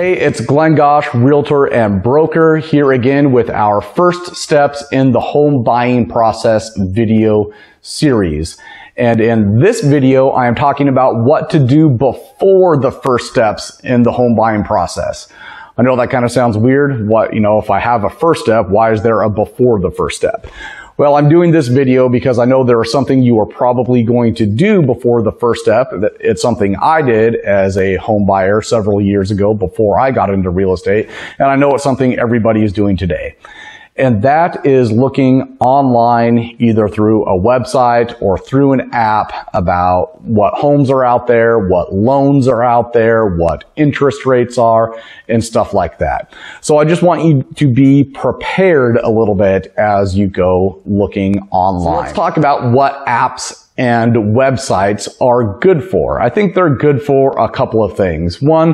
Hey, it's Glen Gosch, realtor and broker, here again with our first steps in the home buying process video series. And in this video, I am talking about what to do before the first steps in the home buying process. I know that kind of sounds weird. If I have a first step, why is there a before the first step? Well, I'm doing this video because I know there is something you are probably going to do before the first step. It's something I did as a home buyer several years ago before I got into real estate, and I know it's something everybody is doing today. And that is looking online, either through a website or through an app, about what homes are out there, what loans are out there, what interest rates are, and stuff like that. So I just want you to be prepared a little bit as you go looking online. So let's talk about what apps and websites are good for. I think they're good for a couple of things. One,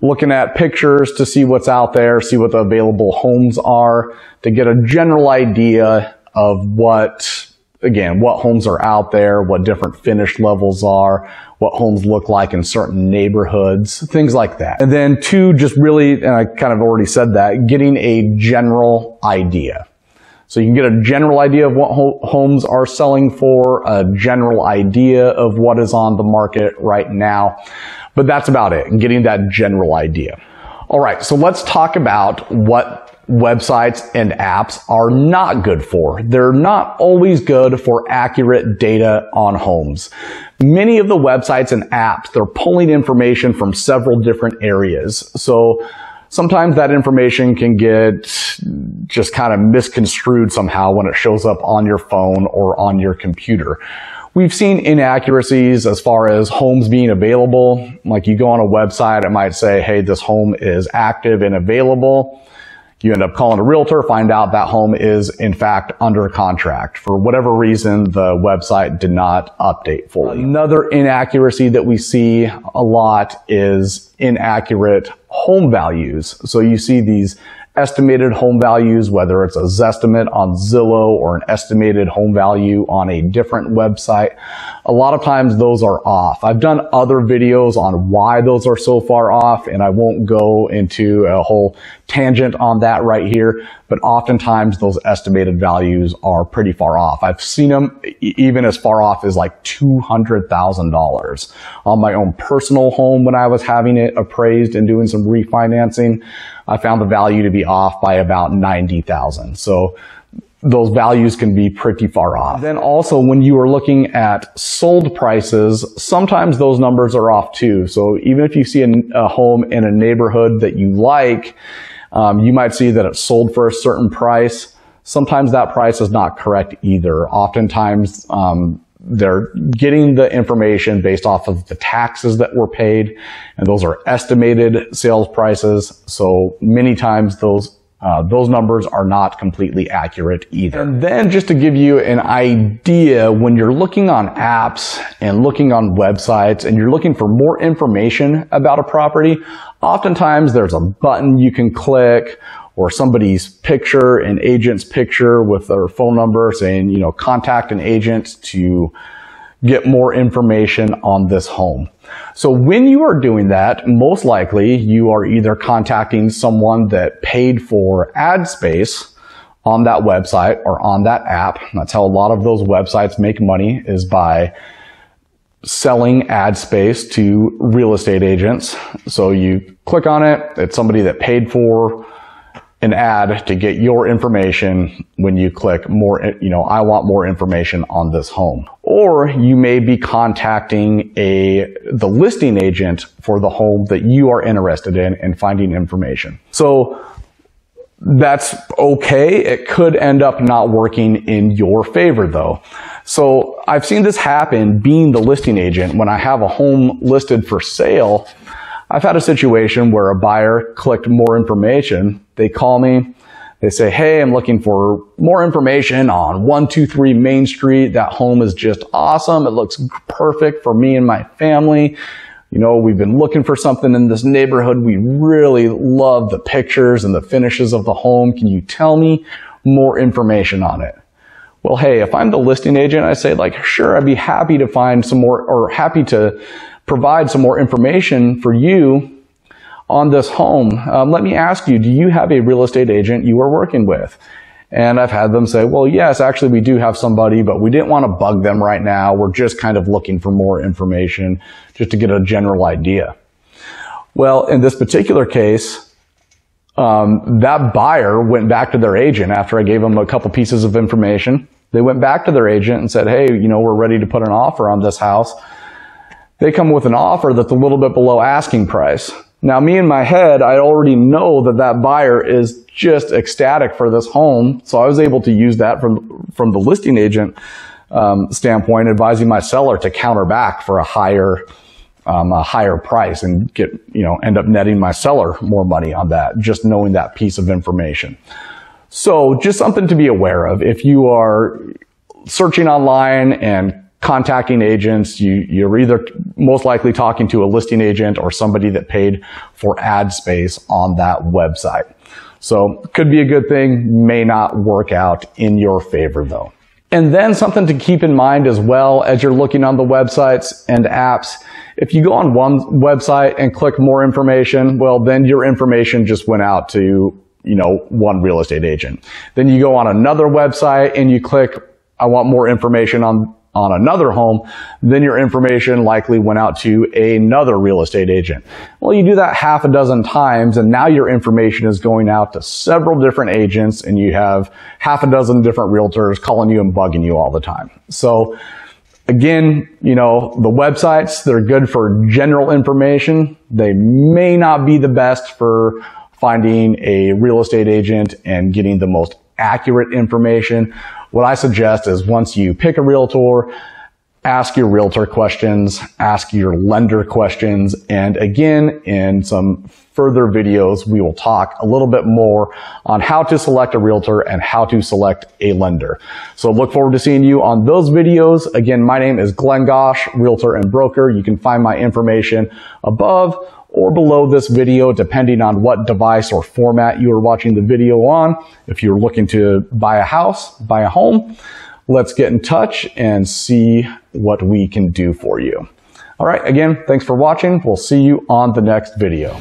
looking at pictures to see what's out there, see what the available homes are, to get a general idea of what homes are out there, what different finish levels are, what homes look like in certain neighborhoods, things like that. And then two, just really, and I kind of already said that, getting a general idea. So you can get a general idea of what homes are selling for, a general idea of what is on the market right now. But that's about it, getting that general idea. All right, so let's talk about what websites and apps are not good for. They're not always good for accurate data on homes. Many of the websites and apps, they're pulling information from several different areas. So sometimes that information can get just kind of misconstrued somehow when it shows up on your phone or on your computer. We've seen inaccuracies as far as homes being available. Like you go on a website, it might say, hey, this home is active and available. You end up calling a realtor, find out that home is in fact under contract. For whatever reason, the website did not update fully. Another inaccuracy that we see a lot is inaccurate home values. So you see these estimated home values, whether it's a Zestimate on Zillow or an estimated home value on a different website. A lot of times those are off. I've done other videos on why those are so far off, and I won't go into a whole tangent on that right here, but oftentimes those estimated values are pretty far off. I've seen them even as far off as like $200,000. On my own personal home, when I was having it appraised and doing some refinancing, I found the value to be off by about $90,000. So those values can be pretty far off. Then also when you are looking at sold prices, sometimes those numbers are off too. So even if you see a home in a neighborhood that you like, you might see that it's sold for a certain price. Sometimes that price is not correct either. Oftentimes, they're getting the information based off of the taxes that were paid, and those are estimated sales prices. So many times those numbers are not completely accurate either. And then just to give you an idea, when you're looking on apps and looking on websites and you're looking for more information about a property, oftentimes there's a button you can click or somebody's picture, an agent's picture with their phone number saying, contact an agent to get more information on this home. So when you are doing that, most likely you are either contacting someone that paid for ad space on that website or on that app. That's how a lot of those websites make money, is by selling ad space to real estate agents. So you click on it, it's somebody that paid for an ad to get your information. When you click more, I want more information on this home. Or you may be contacting the listing agent for the home that you are interested in and finding information. So that's okay. It could end up not working in your favor though. So I've seen this happen being the listing agent. When I have a home listed for sale, I've had a situation where a buyer clicked more information. They call me, they say, hey, I'm looking for more information on 123 Main Street. That home is just awesome. It looks perfect for me and my family. We've been looking for something in this neighborhood. We really love the pictures and the finishes of the home. Can you tell me more information on it? Well, hey, if I'm the listing agent, I say sure, I'd be happy to find some more, or happy to provide some more information for you on this home, let me ask you, do you have a real estate agent you are working with? And I've had them say, well, yes, actually we do have somebody, but we didn't want to bug them right now. We're just kind of looking for more information just to get a general idea. Well, in this particular case, that buyer went back to their agent after I gave them a couple pieces of information. They went back to their agent and said, hey, you know, we're ready to put an offer on this house. They come with an offer that's a little bit below asking price. Now, me in my head, I already know that that buyer is just ecstatic for this home. So I was able to use that from the listing agent standpoint, advising my seller to counter back for a higher price and get, you know, end up netting my seller more money on that, just knowing that piece of information. So just something to be aware of. If you are searching online and contacting agents, you're either most likely talking to a listing agent or somebody that paid for ad space on that website. So could be a good thing, may not work out in your favor though. And then something to keep in mind as well as you're looking on the websites and apps, if you go on one website and click more information, well, then your information just went out to, you know, one real estate agent. Then you go on another website and you click, I want more information on another home, then your information likely went out to another real estate agent. Well, you do that half a dozen times and now your information is going out to several different agents and you have half a dozen different realtors calling you and bugging you all the time. So again, you know, the websites, they're good for general information. They may not be the best for finding a real estate agent and getting the most accurate information. What I suggest is once you pick a realtor, ask your realtor questions, ask your lender questions, and again, in some further videos, we will talk a little bit more on how to select a realtor and how to select a lender. So look forward to seeing you on those videos. Again, my name is Glen Gosch, realtor and broker. You can find my information above or below this video, depending on what device or format you are watching the video on. If you're looking to buy a house, buy a home, let's get in touch and see what we can do for you. All right, again, thanks for watching. We'll see you on the next video.